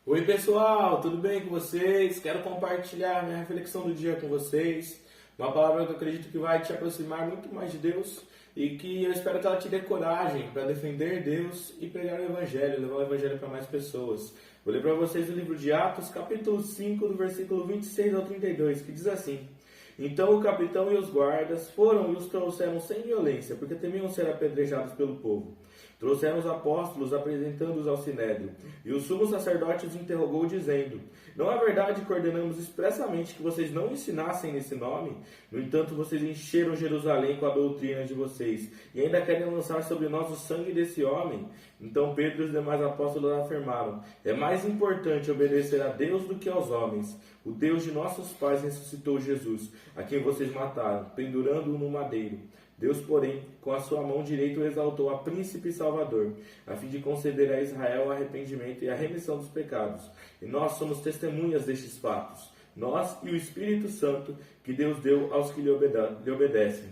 Oi pessoal, tudo bem com vocês? Quero compartilhar minha reflexão do dia com vocês. Uma palavra que eu acredito que vai te aproximar muito mais de Deus e que eu espero que ela te dê coragem para defender Deus e pregar o Evangelho, levar o Evangelho para mais pessoas. Vou ler para vocês o livro de Atos, capítulo 5, do versículo 26 ao 32, que diz assim: Então o capitão e os guardas foram e os trouxeram sem violência, porque temiam ser apedrejados pelo povo. Trouxeram os apóstolos, apresentando-os ao sinédrio. E o sumo sacerdote os interrogou, dizendo: Não é verdade que ordenamos expressamente que vocês não ensinassem nesse nome? No entanto, vocês encheram Jerusalém com a doutrina de vocês, e ainda querem lançar sobre nós o sangue desse homem? Então Pedro e os demais apóstolos afirmaram: É mais importante obedecer a Deus do que aos homens. O Deus de nossos pais ressuscitou Jesus, a quem vocês mataram, pendurando-o no madeiro. Deus, porém, com a sua mão direita o exaltou a príncipe e salvador, a fim de conceder a Israel o arrependimento e a remissão dos pecados. E nós somos testemunhas destes fatos, nós e o Espírito Santo que Deus deu aos que lhe obedecem.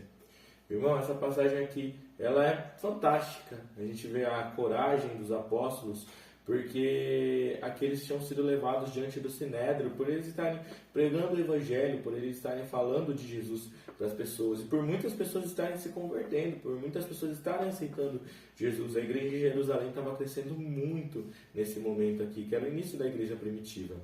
Irmão, essa passagem aqui, ela é fantástica. A gente vê a coragem dos apóstolos, porque aqueles tinham sido levados diante do sinédrio por eles estarem pregando o evangelho, por eles estarem falando de Jesus para as pessoas, e por muitas pessoas estarem se convertendo, por muitas pessoas estarem aceitando Jesus. A igreja de Jerusalém estava crescendo muito nesse momento aqui, que era o início da igreja primitiva.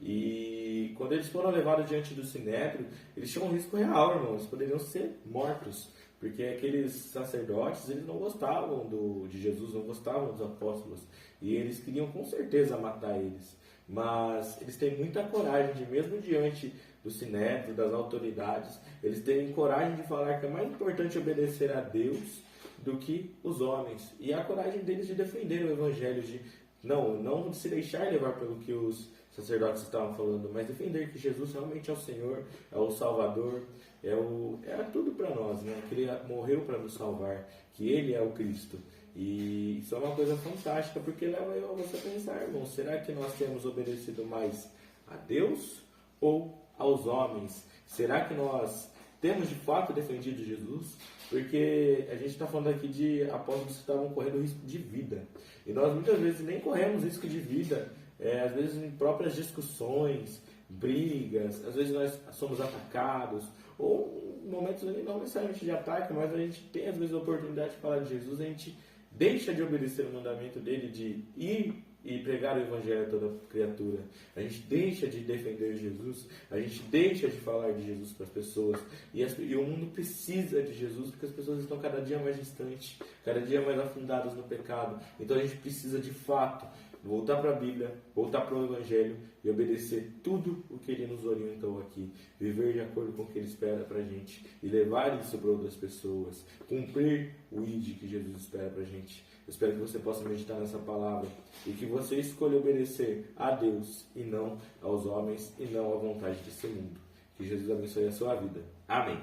E quando eles foram levados diante do sinédrio, eles tinham um risco real, irmãos, eles poderiam ser mortos, porque aqueles sacerdotes, eles não gostavam de Jesus, não gostavam dos apóstolos, e eles queriam com certeza matar eles. Mas eles têm muita coragem de, mesmo diante do sinédrio, das autoridades, eles terem coragem de falar que é mais importante obedecer a Deus do que os homens. E a coragem deles de defender o evangelho, de não se deixar levar pelo que os sacerdotes estavam falando, mas defender que Jesus realmente é o Senhor, é o Salvador, é tudo para nós, né? Que Ele morreu para nos salvar, que Ele é o Cristo. E isso é uma coisa fantástica, porque leva eu a você pensar, irmão, será que nós temos obedecido mais a Deus ou aos homens? Será que nós temos de fato defendido Jesus? Porque a gente está falando aqui de apóstolos que estavam correndo risco de vida. E nós muitas vezes nem corremos risco de vida, às vezes em próprias discussões, brigas, às vezes nós somos atacados, ou em momentos não necessariamente de ataque, mas a gente tem às vezes a oportunidade de falar de Jesus, a gente deixa de obedecer o mandamento dele de ir e pregar o evangelho a toda criatura. A gente deixa de defender Jesus, a gente deixa de falar de Jesus para as pessoas, e o mundo precisa de Jesus, porque as pessoas estão cada dia mais distantes, cada dia mais afundadas no pecado. Então a gente precisa de fato voltar para a Bíblia, voltar para o Evangelho e obedecer tudo o que Ele nos orientou aqui. Viver de acordo com o que Ele espera para a gente e levar isso para outras pessoas. Cumprir o ID que Jesus espera para a gente. Eu espero que você possa meditar nessa palavra e que você escolha obedecer a Deus e não aos homens e não à vontade desse mundo. Que Jesus abençoe a sua vida. Amém.